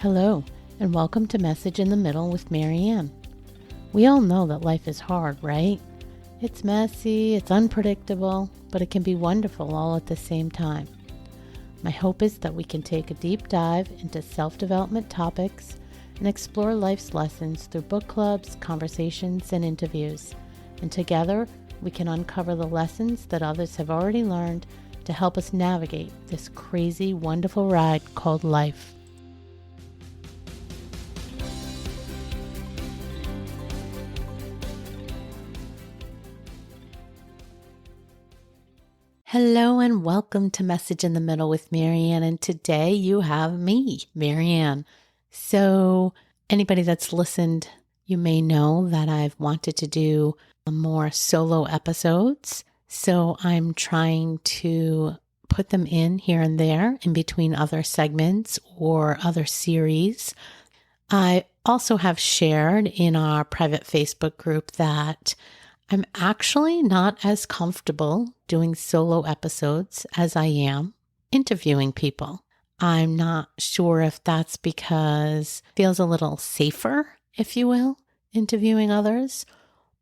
Hello, and welcome to Message in the Middle with Marianne. We all know that life is hard, right? It's messy, it's unpredictable, but it can be wonderful all at the same time. My hope is that we can take a deep dive into self-development topics and explore life's lessons through book clubs, conversations, and interviews. And together, we can uncover the lessons that others have already learned to help us navigate this crazy, wonderful ride called life. Hello and welcome to Message in the Middle with Marianne, and today you have me, Marianne. So anybody that's listened, you may know that I've wanted to do more solo episodes, so I'm trying to put them in here and there in between other segments or other series. I also have shared in our private Facebook group that I'm actually not as comfortable doing solo episodes as I am interviewing people. I'm not sure if that's because it feels a little safer, if you will, interviewing others,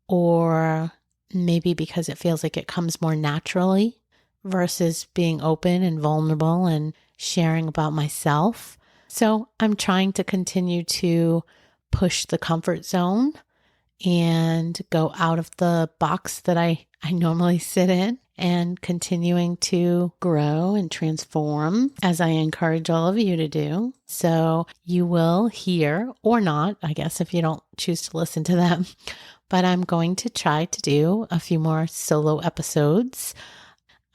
or maybe because it feels like it comes more naturally versus being open and vulnerable and sharing about myself. So I'm trying to continue to push the comfort zone and go out of the box that I normally sit in and continuing to grow and transform as I encourage all of you to do. So you will hear, or not, I guess, if you don't choose to listen to them, but I'm going to try to do a few more solo episodes.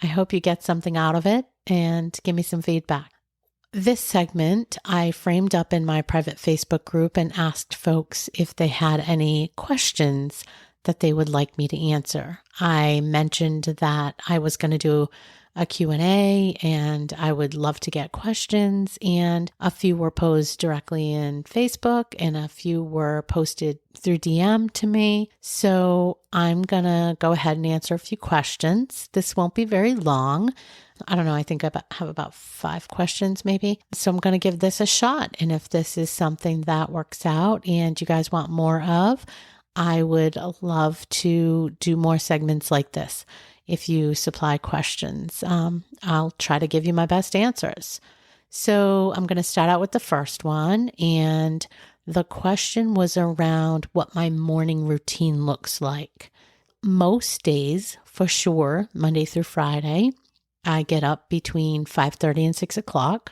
I hope you get something out of it and give me some feedback. This segment I framed up in my private Facebook group and asked folks if they had any questions that they would like me to answer. I mentioned that I was going to do a Q&A and I would love to get questions, and a few were posed directly in Facebook and a few were posted through DM to me. So I'm going to go ahead and answer a few questions. This won't be very long. I don't know, I think I have about 5 questions maybe. So I'm going to give this a shot. And if this is something that works out and you guys want more of, I would love to do more segments like this. If you supply questions, I'll try to give you my best answers. So I'm going to start out with the first one. And the question was around what my morning routine looks like. Most days, for sure, Monday through Friday, I get up between 5:30 and 6 o'clock.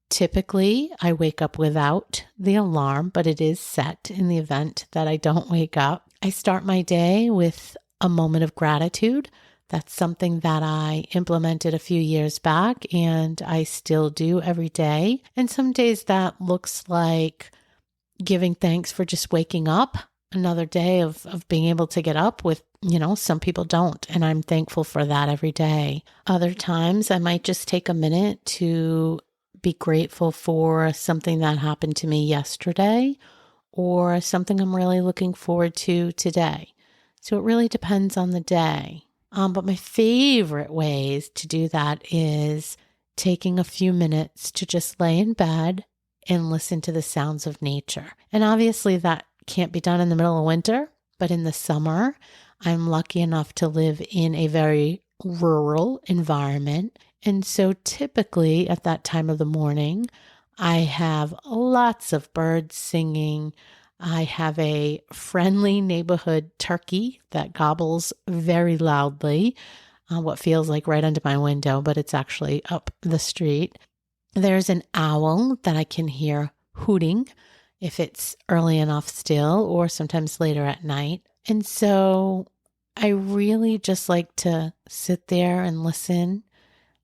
Typically, I wake up without the alarm, but it is set in the event that I don't wake up. I start my day with a moment of gratitude. That's something that I implemented a few years back and I still do every day. And some days that looks like giving thanks for just waking up. Another day of being able to get up with, some people don't, and I'm thankful for that every day. Other times I might just take a minute to be grateful for something that happened to me yesterday or something I'm really looking forward to today. So it really depends on the day. But my favorite ways to do that is taking a few minutes to just lay in bed and listen to the sounds of nature. And obviously that can't be done in the middle of winter, but in the summer, I'm lucky enough to live in a very rural environment. And so typically at that time of the morning, I have lots of birds singing. I have a friendly neighborhood turkey that gobbles very loudly, what feels like right under my window, but it's actually up the street. There's an owl that I can hear hooting if it's early enough still, or sometimes later at night. And so I really just like to sit there and listen,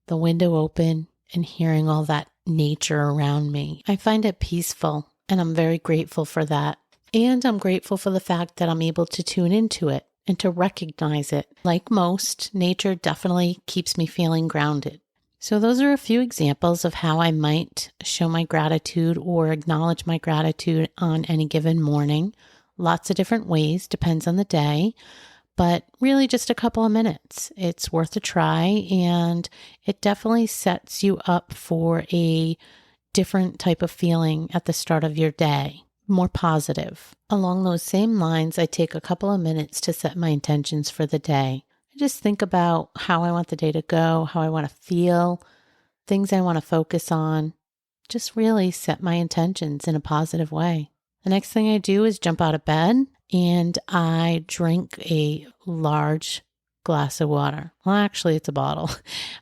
the window open, and hearing all that nature around me. I find it peaceful, and I'm very grateful for that. And I'm grateful for the fact that I'm able to tune into it and to recognize it. Like most, nature definitely keeps me feeling grounded. So those are a few examples of how I might show my gratitude or acknowledge my gratitude on any given morning. Lots of different ways, depends on the day, but really just a couple of minutes. It's worth a try, and it definitely sets you up for a different type of feeling at the start of your day, more positive. Along those same lines, I take a couple of minutes to set my intentions for the day. I just think about how I want the day to go, how I want to feel, things I want to focus on. Just really set my intentions in a positive way. The next thing I do is jump out of bed and I drink a large glass of water. Well, actually, it's a bottle,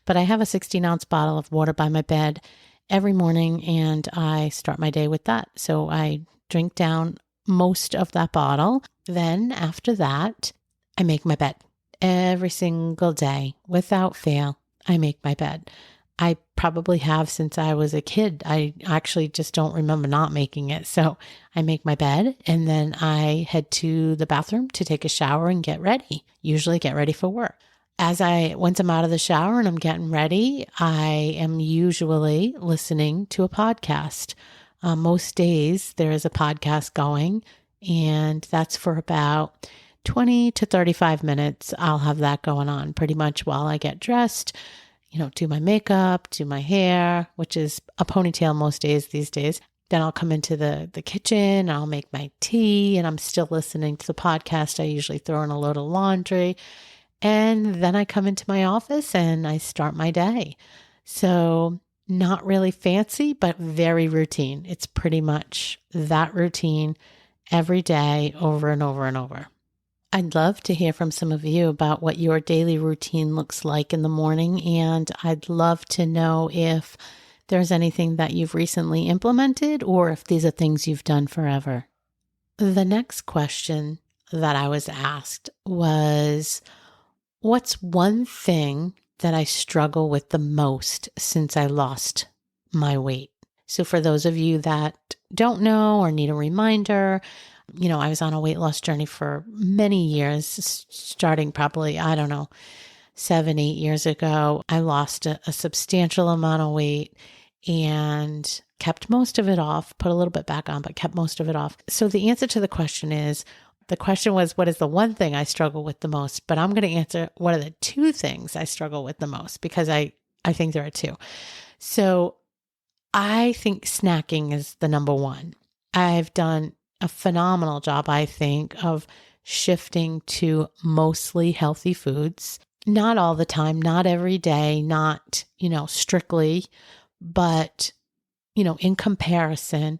but I have a 16-ounce bottle of water by my bed every morning and I start my day with that. So I drink down most of that bottle. Then after that, I make my bed. Every single day, without fail, I make my bed. I probably have since I was a kid. I actually just don't remember not making it. So I make my bed and then I head to the bathroom to take a shower and get ready, usually get ready for work. Once I'm out of the shower and I'm getting ready, I am usually listening to a podcast. Most days there is a podcast going and that's for about 20 to 35 minutes. I'll have that going on pretty much while I get dressed, do my makeup, do my hair, which is a ponytail most days these days. Then I'll come into the kitchen and I'll make my tea and I'm still listening to the podcast. I usually throw in a load of laundry and then I come into my office and I start my day. So not really fancy, but very routine. It's pretty much that routine every day over and over and over. I'd love to hear from some of you about what your daily routine looks like in the morning, and I'd love to know if there's anything that you've recently implemented or if these are things you've done forever. The next question that I was asked was, what's one thing that I struggle with the most since I lost my weight? So for those of you that don't know or need a reminder, I was on a weight loss journey for many years, starting probably, 7, 8 years ago. I lost a substantial amount of weight and kept most of it off, put a little bit back on, but kept most of it off. So the answer to the question was, what is the one thing I struggle with the most? But I'm going to answer, what are the two things I struggle with the most? Because I think there are two. So I think snacking is the number one. I've done a phenomenal job, I think, of shifting to mostly healthy foods. Not all the time, not every day, not, strictly, but, in comparison,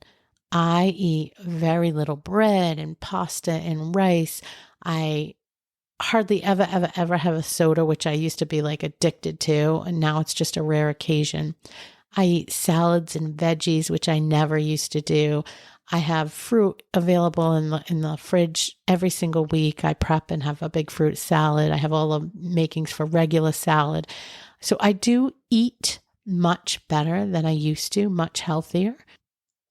I eat very little bread and pasta and rice. I hardly ever have a soda, which I used to be like addicted to, and now it's just a rare occasion. I eat salads and veggies, which I never used to do. I have fruit available in the fridge every single week. I prep and have a big fruit salad. I have all the makings for regular salad. So I do eat much better than I used to, much healthier.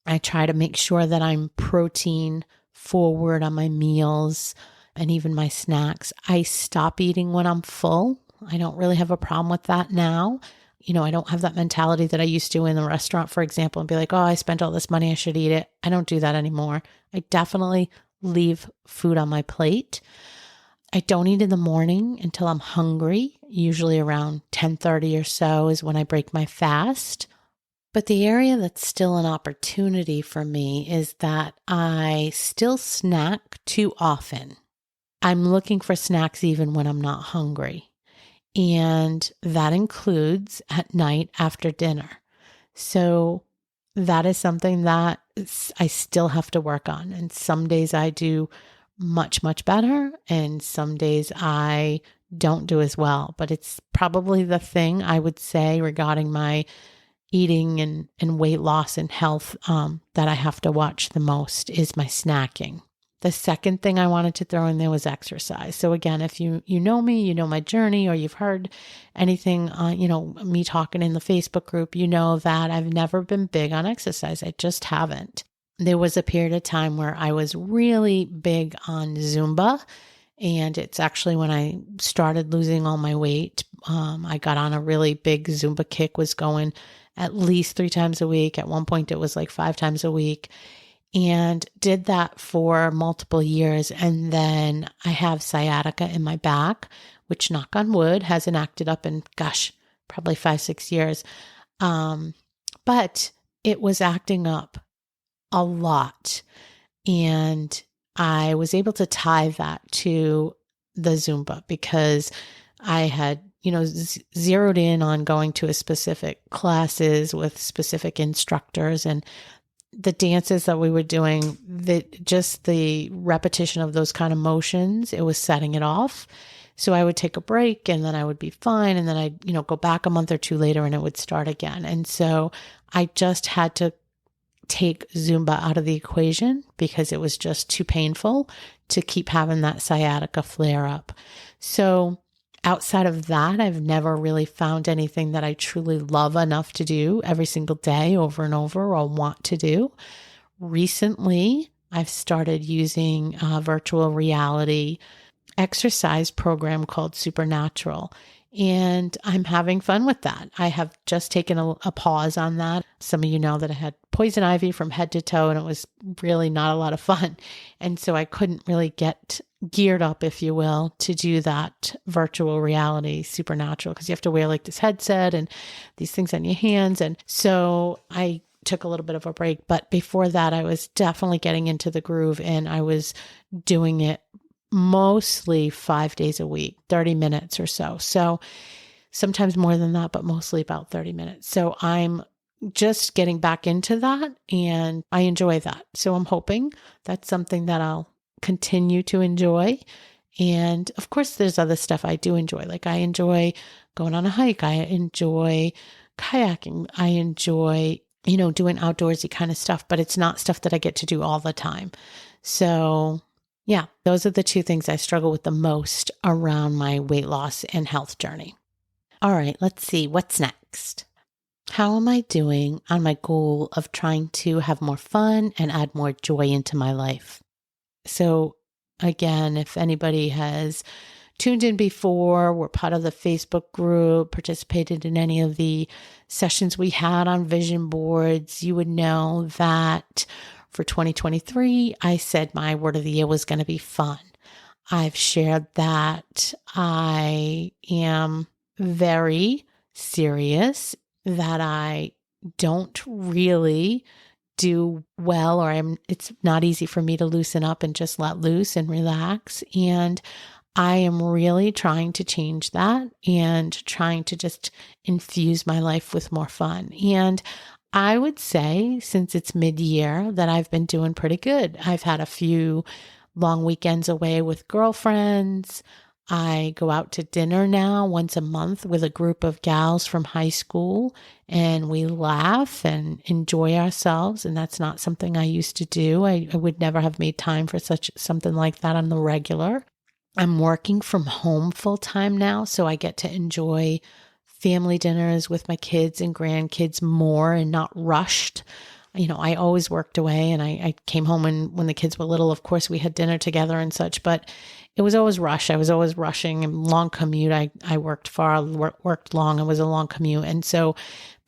I try to make sure that I'm protein forward on my meals and even my snacks. I stop eating when I'm full. I don't really have a problem with that now. I don't have that mentality that I used to in the restaurant, for example, and be like, oh, I spent all this money, I should eat it. I don't do that anymore. I definitely leave food on my plate. I don't eat in the morning until I'm hungry. Usually around 10:30 or so is when I break my fast. But the area that's still an opportunity for me is that I still snack too often. I'm looking for snacks even when I'm not hungry. And that includes at night after dinner. So that is something that I still have to work on. And some days I do much, much better. And some days I don't do as well. But it's probably the thing I would say regarding my eating and weight loss and health that I have to watch the most is my snacking. The second thing I wanted to throw in there was exercise. So again, if you know me, you know my journey, or you've heard anything, me talking in the Facebook group, you know that I've never been big on exercise. I just haven't. There was a period of time where I was really big on Zumba. And it's actually when I started losing all my weight, I got on a really big Zumba kick, was going at least 3 times a week. At one point, it was like 5 times a week. And did that for multiple years. And then I have sciatica in my back, which, knock on wood, hasn't acted up in, probably 5-6 years. But it was acting up a lot. And I was able to tie that to the Zumba because I had, zeroed in on going to a specific classes with specific instructors, and the dances that we were doing, just the repetition of those kind of motions, it was setting it off. So I would take a break and then I would be fine. And then I'd, go back a month or two later and it would start again. And so I just had to take Zumba out of the equation because it was just too painful to keep having that sciatica flare up. So outside of that, I've never really found anything that I truly love enough to do every single day over and over or want to do. Recently, I've started using a virtual reality exercise program called Supernatural, and I'm having fun with that. I have just taken a pause on that. Some of you know that I had poison ivy from head to toe, and it was really not a lot of fun. And so I couldn't really get geared up, if you will, to do that virtual reality Supernatural because you have to wear like this headset and these things on your hands. And so I took a little bit of a break. But before that, I was definitely getting into the groove, and I was doing it mostly 5 days a week, 30 minutes or so. So sometimes more than that, but mostly about 30 minutes. So I'm just getting back into that and I enjoy that. So I'm hoping that's something that I'll continue to enjoy. And of course, there's other stuff I do enjoy. Like I enjoy going on a hike. I enjoy kayaking. I enjoy, doing outdoorsy kind of stuff, but it's not stuff that I get to do all the time. So yeah, those are the two things I struggle with the most around my weight loss and health journey. All right, let's see what's next. How am I doing on my goal of trying to have more fun and add more joy into my life? So again, if anybody has tuned in before, were part of the Facebook group, participated in any of the sessions we had on vision boards, you would know that for 2023, I said my word of the year was going to be fun. I've shared that I am very serious, that I don't really do well, or it's not easy for me to loosen up and just let loose and relax. And I am really trying to change that and trying to just infuse my life with more fun. And I would say since it's mid-year that I've been doing pretty good. I've had a few long weekends away with girlfriends. I go out to dinner now once a month with a group of gals from high school, and we laugh and enjoy ourselves. And that's not something I used to do. I would never have made time for something like that on the regular. I'm working from home full time now, so I get to enjoy family dinners with my kids and grandkids more and not rushed. I always worked away, and I came home when the kids were little. Of course, we had dinner together and such, but it was always rush. I was always rushing and long commute. I worked far, worked long. It was a long commute. And so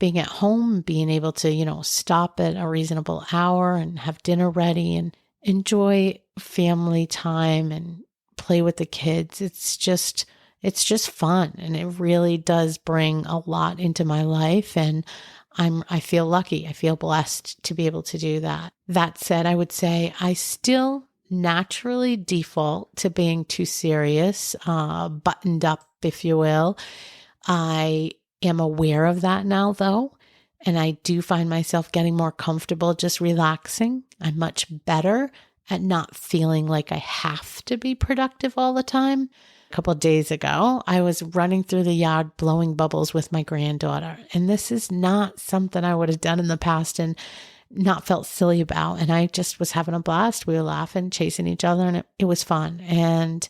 being at home, being able to, stop at a reasonable hour and have dinner ready and enjoy family time and play with the kids. It's just fun, and it really does bring a lot into my life, and I feel lucky. I feel blessed to be able to do that. That said, I would say I still naturally default to being too serious, buttoned up, if you will. I am aware of that now, though, and I do find myself getting more comfortable just relaxing. I'm much better at not feeling like I have to be productive all the time. A couple of days ago, I was running through the yard blowing bubbles with my granddaughter. And this is not something I would have done in the past and not felt silly about. And I just was having a blast. We were laughing, chasing each other, and it was fun. And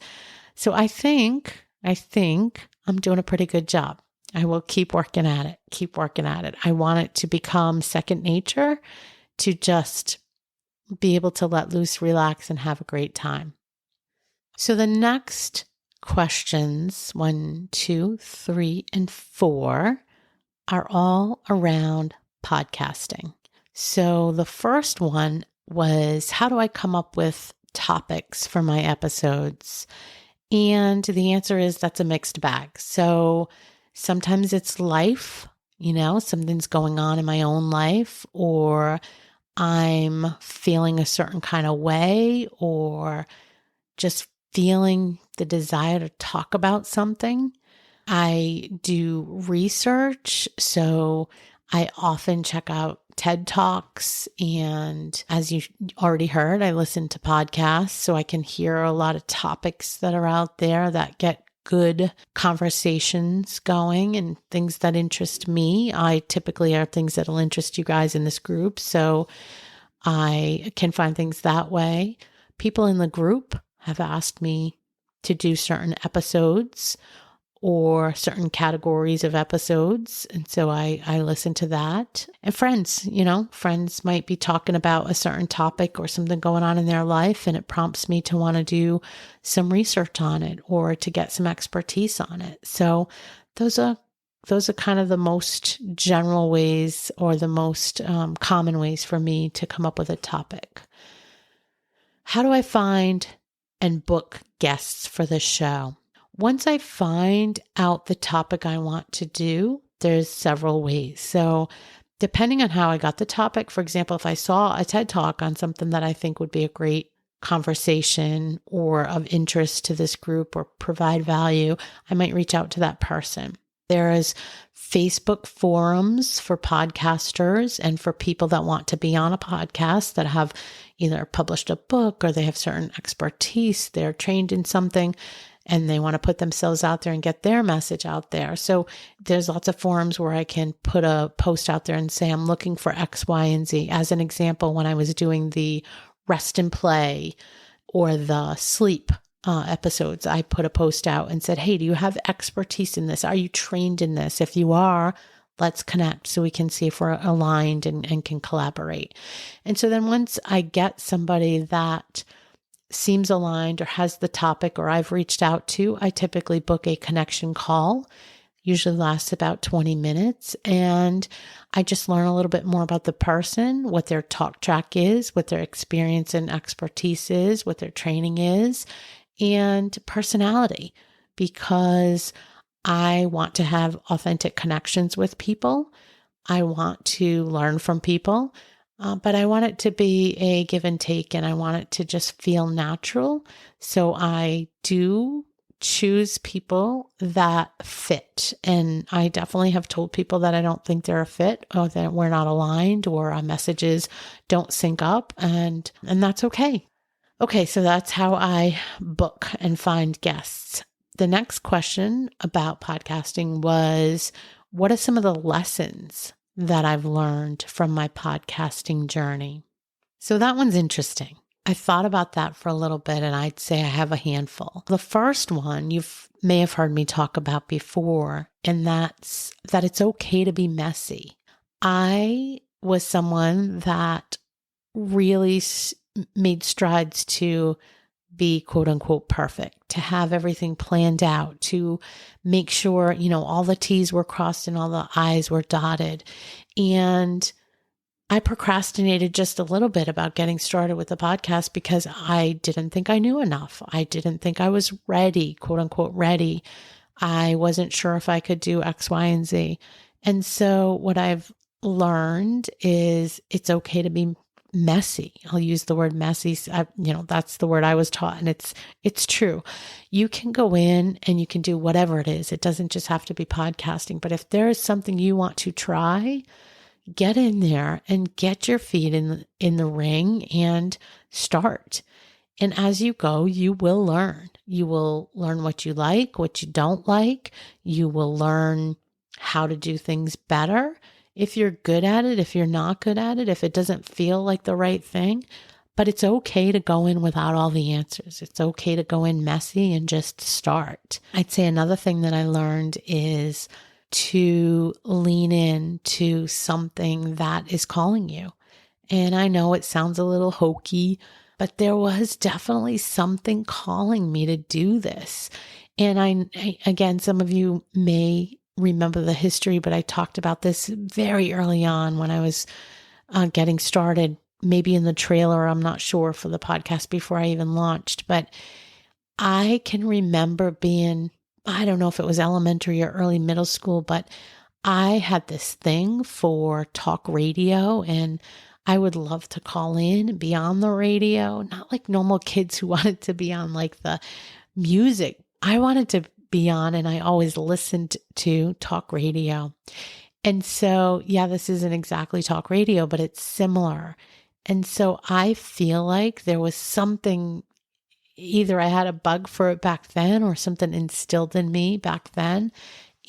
so I think I'm doing a pretty good job. I will keep working at it. I want it to become second nature, to just be able to let loose, relax, and have a great time. So the next questions 1, 2, 3, and 4 are all around podcasting. So the first one was, how do I come up with topics for my episodes? And the answer is that's a mixed bag. So sometimes it's life, something's going on in my own life, or I'm feeling a certain kind of way, or just feeling the desire to talk about something. I do research, so I often check out TED Talks. And as you already heard, I listen to podcasts, so I can hear a lot of topics that are out there that get good conversations going and things that interest me. I typically are things that'll interest you guys in this group, so I can find things that way. People in the group have asked me to do certain episodes or certain categories of episodes. And so I listen to that. And friends, friends might be talking about a certain topic or something going on in their life, and it prompts me to want to do some research on it or to get some expertise on it. So those are kind of the most general ways, or the most common ways for me to come up with a topic. How do I find and book guests for the show? Once I find out the topic I want to do, there's several ways. So depending on how I got the topic, for example, if I saw a TED Talk on something that I think would be a great conversation or of interest to this group or provide value, I might reach out to that person. There is Facebook forums for podcasters and for people that want to be on a podcast, that have either published a book or they have certain expertise, they're trained in something, and they want to put themselves out there and get their message out there. So there's lots of forums where I can put a post out there and say, I'm looking for X, Y, and Z. As an example, when I was doing the rest and play or the sleep episodes, I put a post out and said, hey, do you have expertise in this? Are you trained in this? If you are, let's connect so we can see if we're aligned and can collaborate. And so then once I get somebody that seems aligned or has the topic, or I've reached out to, I typically book a connection call. Usually lasts about 20 minutes. And I just learn a little bit more about the person, what their talk track is, what their experience and expertise is, what their training is, and personality, because I want to have authentic connections with people. I want to learn from people. But I want it to be a give and take, and I want it to just feel natural. So I do choose people that fit. And I definitely have told people that I don't think they're a fit, or that we're not aligned, or our messages don't sync up, and that's okay. Okay, so that's how I book and find guests. The next question about podcasting was, what are some of the lessons that I've learned from my podcasting journey? So that one's interesting. I thought about that for a little bit, and I'd say I have a handful. The first one you may have heard me talk about before, and that's that it's okay to be messy. I was someone that really made strides to be quote unquote perfect, to have everything planned out, to make sure, all the T's were crossed and all the I's were dotted. And I procrastinated just a little bit about getting started with the podcast because I didn't think I knew enough. I didn't think I was ready, quote unquote ready. I wasn't sure if I could do X, Y, and Z. And so what I've learned is it's okay to be messy. I'll use the word messy. That's the word I was taught, and it's true. You can go in and you can do whatever it is. It doesn't just have to be podcasting, but if there is something you want to try, get in there and get your feet in the ring and start. And as you go, you will learn. You will learn what you like, what you don't like. You will learn how to do things better. If you're good at it, if you're not good at it, if it doesn't feel like the right thing, but it's okay to go in without all the answers. It's okay to go in messy and just start. I'd say another thing that I learned is to lean in to something that is calling you. And I know it sounds a little hokey, but there was definitely something calling me to do this. And I again, some of you may remember the history, but I talked about this very early on when I was getting started, maybe in the trailer, I'm not sure, for the podcast before I even launched. But I can remember being, I don't know if it was elementary or early middle school, but I had this thing for talk radio, and I would love to call in and be on the radio, not like normal kids who wanted to be on like the music. I wanted to be on, and I always listened to talk radio. And so, yeah, this isn't exactly talk radio, but it's similar. And so I feel like there was something, either I had a bug for it back then or something instilled in me back then.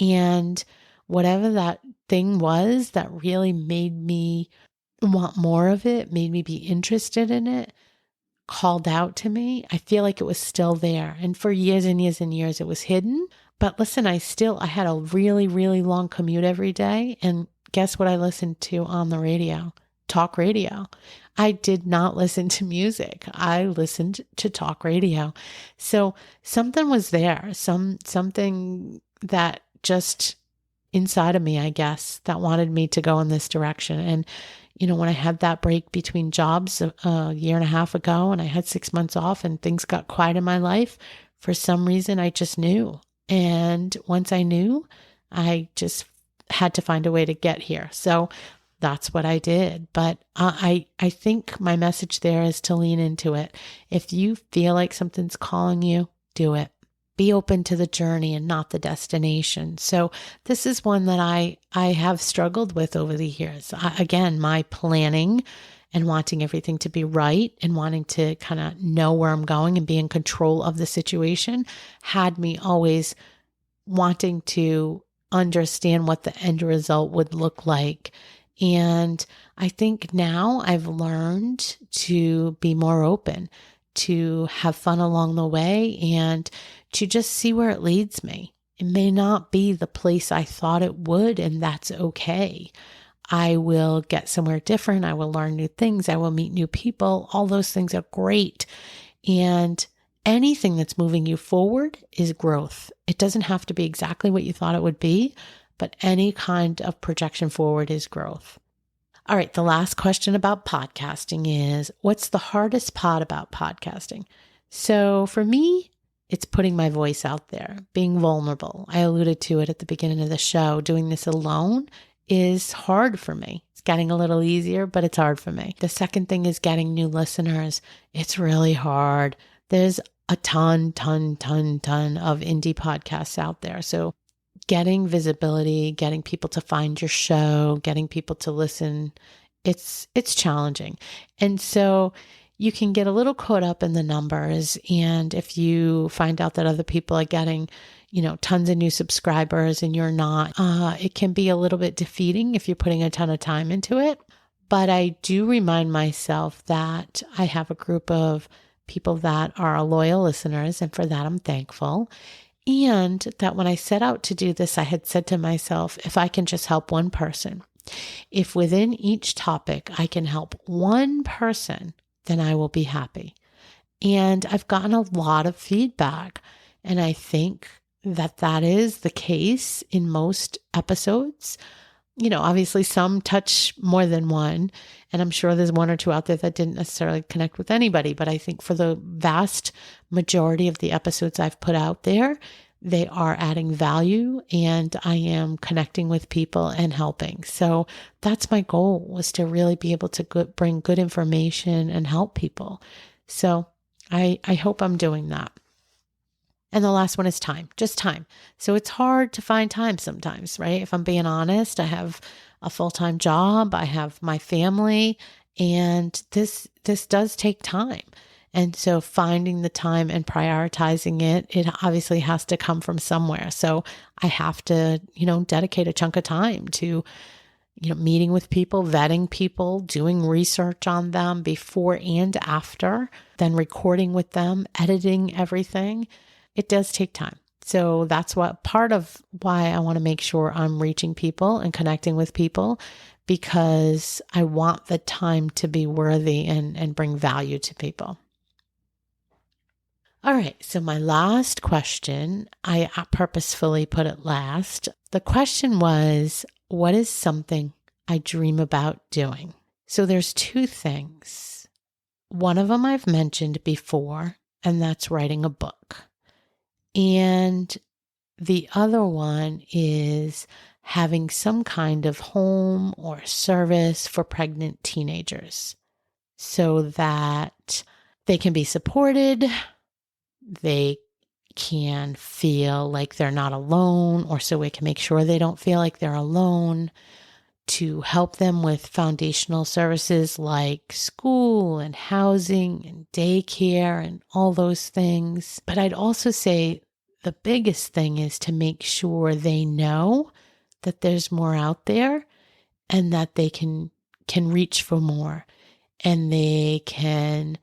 And whatever that thing was that really made me want more of it, made me be interested in it, called out to me. I feel like it was still there. And for years and years and years, it was hidden. But listen, I had a really, really long commute every day. And guess what I listened to on the radio? Talk radio. I did not listen to music. I listened to talk radio. So something was there, something that just inside of me, I guess, that wanted me to go in this direction. And when I had that break between jobs a year and a half ago, and I had 6 months off and things got quiet in my life, for some reason, I just knew. And once I knew, I just had to find a way to get here. So that's what I did. But I think my message there is to lean into it. If you feel like something's calling you, do it. Be open to the journey and not the destination. So this is one that I have struggled with over the years. Again, my planning and wanting everything to be right and wanting to kind of know where I'm going and be in control of the situation had me always wanting to understand what the end result would look like. And I think now I've learned to be more open, to have fun along the way, and to just see where it leads me. It may not be the place I thought it would, and that's okay. I will get somewhere different. I will learn new things. I will meet new people. All those things are great. And anything that's moving you forward is growth. It doesn't have to be exactly what you thought it would be, but any kind of projection forward is growth. All right, the last question about podcasting is, what's the hardest part about podcasting? So for me, it's putting my voice out there, being vulnerable. I alluded to it at the beginning of the show. Doing this alone is hard for me. It's getting a little easier, but it's hard for me. The second thing is getting new listeners. It's really hard. There's a ton of indie podcasts out there. So getting visibility, getting people to find your show, getting people to listen, it's challenging. And so you can get a little caught up in the numbers. And if you find out that other people are getting, tons of new subscribers and you're not, it can be a little bit defeating if you're putting a ton of time into it. But I do remind myself that I have a group of people that are loyal listeners, and for that I'm thankful. And that when I set out to do this, I had said to myself, if I can just help one person, if within each topic I can help one person, then I will be happy. And I've gotten a lot of feedback. And I think that that is the case in most episodes. Obviously some touch more than one. And I'm sure there's one or two out there that didn't necessarily connect with anybody. But I think for the vast majority of the episodes I've put out there, they are adding value and I am connecting with people and helping. So that's my goal, was to really be able to bring good information and help people. So I hope I'm doing that. And the last one is time, just time. So it's hard to find time sometimes, right? If I'm being honest, I have a full-time job, I have my family, and this does take time. And so finding the time and prioritizing it obviously has to come from somewhere. So I have to, dedicate a chunk of time to, meeting with people, vetting people, doing research on them before and after, then recording with them, editing everything. It does take time. So that's part of why I want to make sure I'm reaching people and connecting with people, because I want the time to be worthy and bring value to people. All right. So my last question, I purposefully put it last. The question was, what is something I dream about doing? So there's two things. One of them I've mentioned before, and that's writing a book. And the other one is having some kind of home or service for pregnant teenagers so that they can be supported, they can feel like they're not alone, or so we can make sure they don't feel like they're alone, to help them with foundational services like school and housing and daycare and all those things. But I'd also say the biggest thing is to make sure they know that there's more out there and that they can reach for more and they can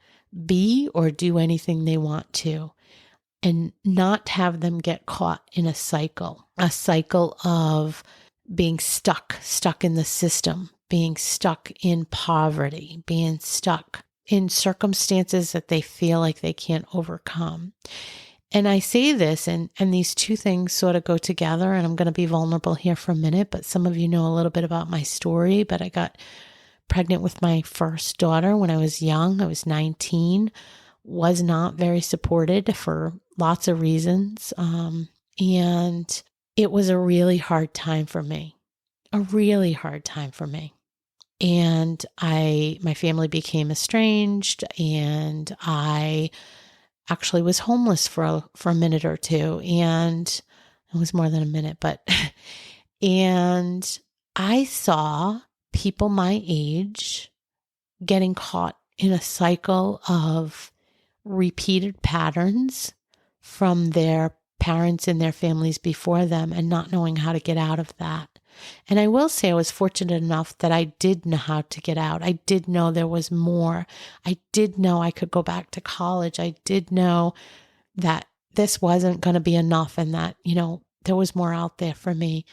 be or do anything they want to, and not have them get caught in a cycle of being stuck in the system, being stuck in poverty, being stuck in circumstances that they feel like they can't overcome. And I say this, and these two things sort of go together, and I'm going to be vulnerable here for a minute, but some of you know a little bit about my story, but I got pregnant with my first daughter when I was young. I was 19, was not very supported for lots of reasons, and it was a really hard time for me, And my family became estranged, and I actually was homeless for a minute or two, and it was more than a minute, but, and I saw people my age getting caught in a cycle of repeated patterns from their parents and their families before them and not knowing how to get out of that. And I will say I was fortunate enough that I did know how to get out. I did know there was more. I did know I could go back to college. I did know that this wasn't going to be enough and that, there was more out there for me.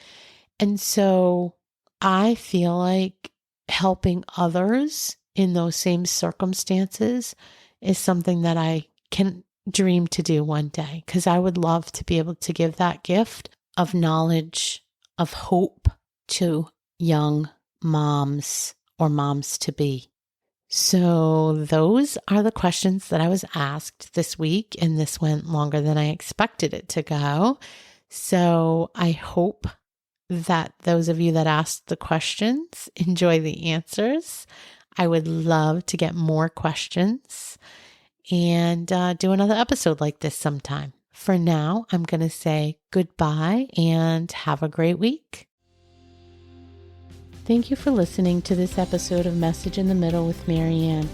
And so I feel like helping others in those same circumstances is something that I can dream to do one day, because I would love to be able to give that gift of knowledge, of hope to young moms or moms to be. So those are the questions that I was asked this week, and this went longer than I expected it to go. So I hope that those of you that asked the questions enjoy the answers. I would love to get more questions and do another episode like this sometime. For now, I'm going to say goodbye and have a great week. Thank you for listening to this episode of Message in the Middle with Marianne.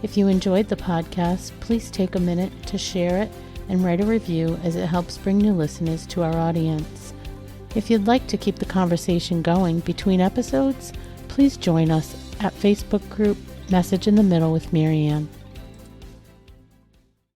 If you enjoyed the podcast, please take a minute to share it and write a review, as it helps bring new listeners to our audience. If you'd like to keep the conversation going between episodes, please join us at Facebook group Message in the Middle with Marianne.